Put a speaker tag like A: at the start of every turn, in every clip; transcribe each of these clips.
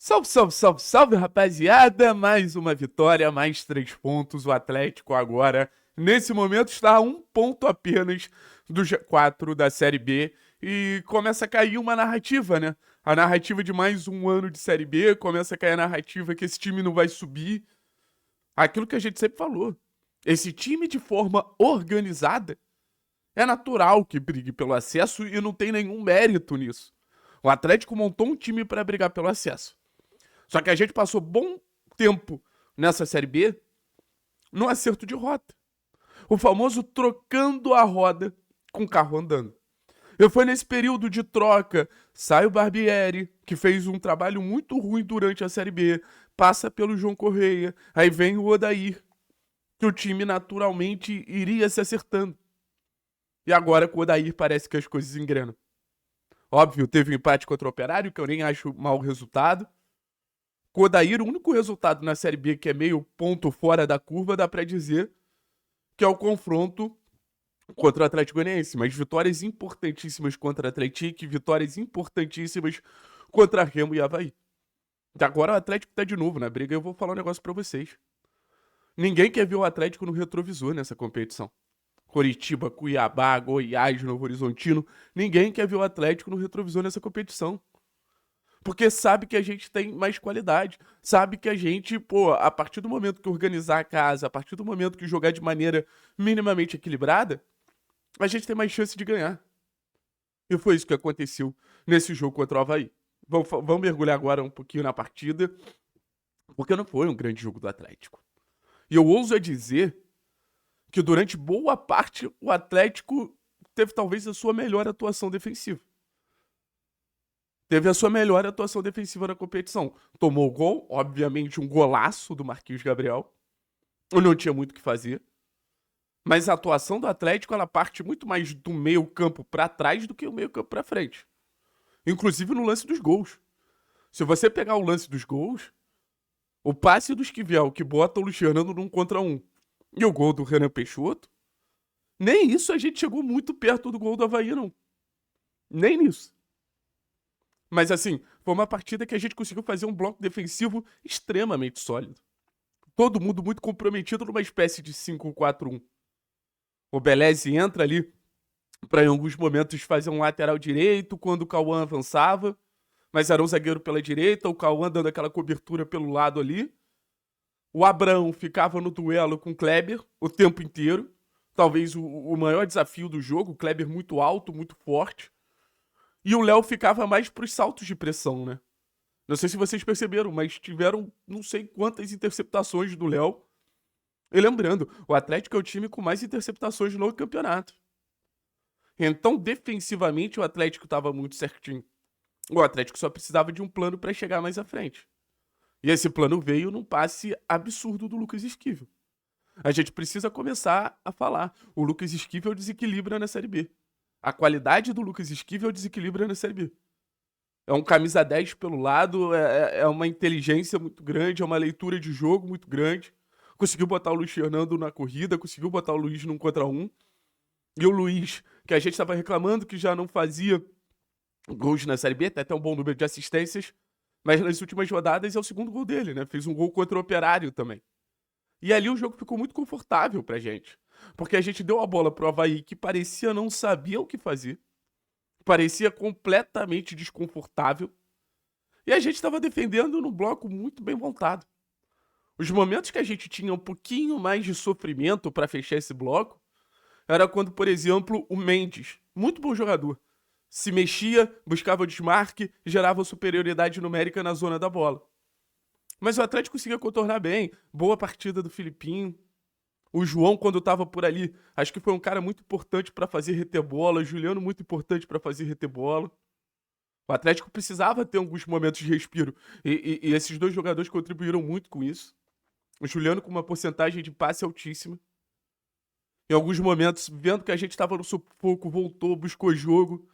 A: Salve, salve, salve, salve, rapaziada! Mais uma vitória, mais 3 pontos. O Atlético agora, nesse momento, está a 1 ponto apenas do G4 da Série B. E começa a cair uma narrativa, né? A narrativa de mais um ano de Série B. Começa a cair a narrativa que esse time não vai subir. Aquilo que a gente sempre falou. Esse time de forma organizada é natural que brigue pelo acesso e não tem nenhum mérito nisso. O Atlético montou um time para brigar pelo acesso. Só que a gente passou bom tempo nessa Série B no acerto de rota. O famoso trocando a roda com o carro andando. E foi nesse período de troca, sai o Barbieri, que fez um trabalho muito ruim durante a Série B, passa pelo João Correia, aí vem o Odair, que o time naturalmente iria se acertando. E agora com o Odair parece que as coisas engrenam. Óbvio, teve um empate contra o Operário, que eu nem acho mau resultado. Com o Odair, o único resultado na Série B que é meio ponto fora da curva, dá pra dizer que é o confronto contra o Atlético Goianiense. Mas vitórias importantíssimas contra o Atlético, vitórias importantíssimas contra Remo e Avaí. E agora o Atlético tá de novo na briga e eu vou falar um negócio pra vocês. Ninguém quer ver o Atlético no retrovisor nessa competição. Coritiba, Cuiabá, Goiás, Novo Horizontino. Ninguém quer ver o Atlético no retrovisor nessa competição. Porque sabe que a gente tem mais qualidade. Sabe que a gente, pô, a partir do momento que organizar a casa, a partir do momento que jogar de maneira minimamente equilibrada, a gente tem mais chance de ganhar. E foi isso que aconteceu nesse jogo contra o Avaí. Vamos mergulhar agora um pouquinho na partida, porque não foi um grande jogo do Atlético. E eu ouso dizer que durante boa parte o Atlético teve talvez a sua melhor atuação defensiva. Teve a sua melhor atuação defensiva na competição. Tomou gol, obviamente um golaço do Marquinhos Gabriel. Não tinha muito o que fazer. Mas a atuação do Atlético, ela parte muito mais do meio campo para trás do que o meio campo para frente. Inclusive no lance dos gols. Se você pegar o lance dos gols, o passe do Esquivel, que bota o Luciano num contra um, e o gol do Renan Peixoto, nem isso a gente chegou muito perto do gol do Avaí, não. Nem nisso. Mas assim, foi uma partida que a gente conseguiu fazer um bloco defensivo extremamente sólido. Todo mundo muito comprometido numa espécie de 5-4-1. O Beleze entra ali para em alguns momentos fazer um lateral direito quando o Cauã avançava, mas era um zagueiro pela direita, o Cauã dando aquela cobertura pelo lado ali. O Abrão ficava no duelo com o Kleber o tempo inteiro. Talvez o maior desafio do jogo, o Kleber muito alto, muito forte. E o Léo ficava mais pros saltos de pressão, né? Não sei se vocês perceberam, mas tiveram não sei quantas interceptações do Léo. E lembrando, o Atlético é o time com mais interceptações no campeonato. Então, defensivamente, o Atlético estava muito certinho. O Atlético só precisava de um plano para chegar mais à frente. E esse plano veio num passe absurdo do Lucas Esquivel. A gente precisa começar a falar. O Lucas Esquivel desequilibra na Série B. A qualidade do Lucas Esquivel desequilibra na Série B. É um camisa 10 pelo lado, é uma inteligência muito grande, é uma leitura de jogo muito grande. Conseguiu botar o Luiz Fernando na corrida, conseguiu botar o Luiz num contra um. E o Luiz, que a gente estava reclamando que já não fazia gols na Série B, tem até um bom número de assistências, mas nas últimas rodadas é o segundo gol dele, né? Fez um gol contra o Operário também. E ali o jogo ficou muito confortável pra gente. Porque a gente deu a bola pro Avaí, que parecia não saber o que fazer. Parecia completamente desconfortável. E a gente estava defendendo num bloco muito bem montado. Os momentos que a gente tinha um pouquinho mais de sofrimento para fechar esse bloco era quando, por exemplo, o Mendes, muito bom jogador, se mexia, buscava o desmarque, gerava superioridade numérica na zona da bola. Mas o Atlético conseguia contornar bem. Boa partida do Filipinho. O João, quando estava por ali, acho que foi um cara muito importante para fazer reter bola. O Juliano, muito importante para fazer reter bola. O Atlético precisava ter alguns momentos de respiro. E esses dois jogadores contribuíram muito com isso. O Juliano com uma porcentagem de passe altíssima. Em alguns momentos, vendo que a gente estava no sufoco, voltou, buscou jogo.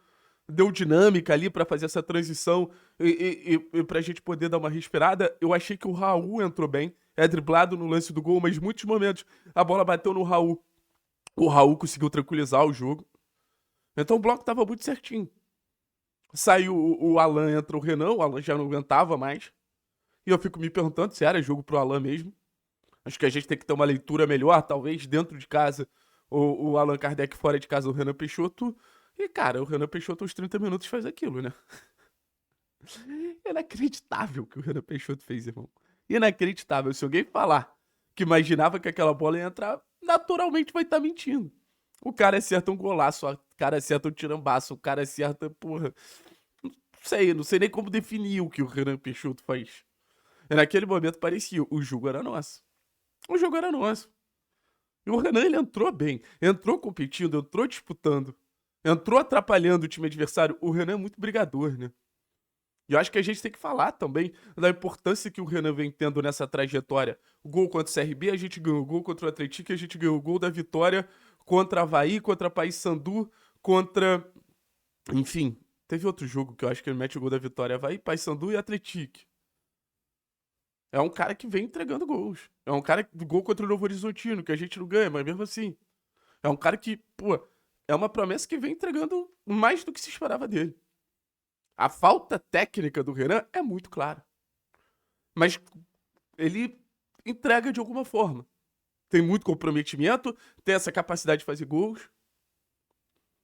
A: Deu dinâmica ali para fazer essa transição e pra gente poder dar uma respirada. Eu achei que o Raul entrou bem. É driblado no lance do gol, mas em muitos momentos a bola bateu no Raul. O Raul conseguiu tranquilizar o jogo. Então o bloco tava muito certinho. Saiu o Alan, entra o Renan. O Alan já não aguentava mais. E eu fico me perguntando se era jogo pro Alan mesmo. Acho que a gente tem que ter uma leitura melhor, talvez, dentro de casa, o Allan Kardec fora de casa, o Renan Peixoto. E, cara, o Renan Peixoto aos 30 minutos faz aquilo, né? Inacreditável que o Renan Peixoto fez, irmão. Inacreditável. Se alguém falar que imaginava que aquela bola ia entrar, naturalmente vai estar mentindo. O cara acerta um golaço, o cara acerta um tirambaço, o cara acerta, porra. Não sei nem como definir o que o Renan Peixoto faz. E naquele momento parecia, o jogo era nosso. O jogo era nosso. E o Renan, ele entrou bem. Entrou competindo, entrou disputando. Entrou atrapalhando o time adversário. O Renan é muito brigador, né? E eu acho que a gente tem que falar também da importância que o Renan vem tendo nessa trajetória. O gol contra o CRB, a gente ganhou o gol contra o Atlético, a gente ganhou o gol da vitória contra a Avaí, contra a Paysandu, contra... Enfim, teve outro jogo que eu acho que ele mete o gol da vitória. Avaí, Paysandu e Atlético. É um cara que vem entregando gols. É um cara do gol contra o Novo Horizontino, que a gente não ganha, mas mesmo assim. É um cara que, pô, é uma promessa que vem entregando mais do que se esperava dele. A falta técnica do Renan é muito clara. Mas ele entrega de alguma forma. Tem muito comprometimento, tem essa capacidade de fazer gols.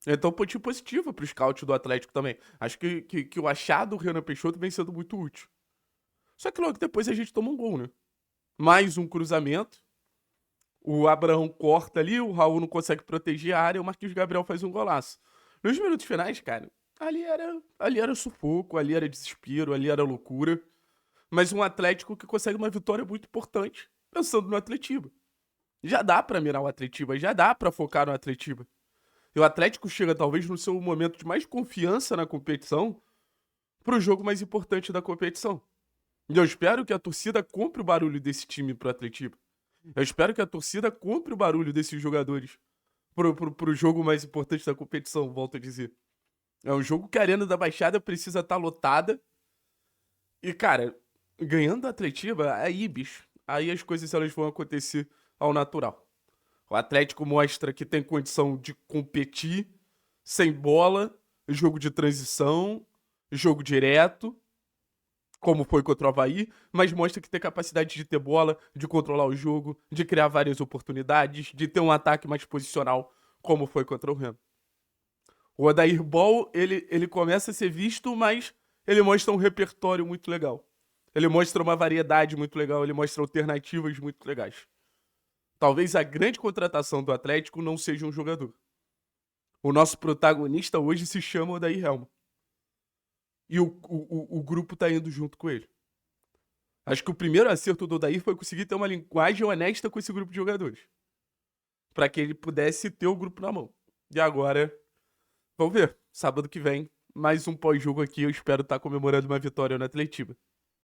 A: Então, pontinho positivo pro scout do Atlético também. Acho que o achado do Renan Peixoto vem sendo muito útil. Só que logo depois a gente toma um gol, né? Mais um cruzamento. O Abraão corta ali, o Raul não consegue proteger a área, o Marquinhos Gabriel faz um golaço. Nos minutos finais, cara, ali era sufoco, ali era desespero, ali era loucura. Mas um Atlético que consegue uma vitória muito importante, pensando no Atletiba. Já dá pra mirar o Atletiba, já dá pra focar no Atletiba. E o Atlético chega talvez no seu momento de mais confiança na competição pro jogo mais importante da competição. E eu espero que a torcida compre o barulho desse time pro Atletiba. Eu espero que a torcida compre o barulho desses jogadores pro jogo mais importante da competição, volto a dizer. É um jogo que a Arena da Baixada precisa estar lotada. E, cara, ganhando a Atletiba, aí, bicho, aí as coisas elas vão acontecer ao natural. O Atlético mostra que tem condição de competir sem bola, jogo de transição, jogo direto, como foi contra o Avaí, mas mostra que tem capacidade de ter bola, de controlar o jogo, de criar várias oportunidades, de ter um ataque mais posicional, como foi contra o Remo. O Odair Ball, ele começa a ser visto, mas ele mostra um repertório muito legal. Ele mostra uma variedade muito legal, ele mostra alternativas muito legais. Talvez a grande contratação do Atlético não seja um jogador. O nosso protagonista hoje se chama Odair Helma. E o grupo tá indo junto com ele. Acho que o primeiro acerto do Odair foi conseguir ter uma linguagem honesta com esse grupo de jogadores. Para que ele pudesse ter o grupo na mão. E agora, vamos ver. Sábado que vem, mais um pós-jogo aqui. Eu espero estar comemorando uma vitória no Atletiba.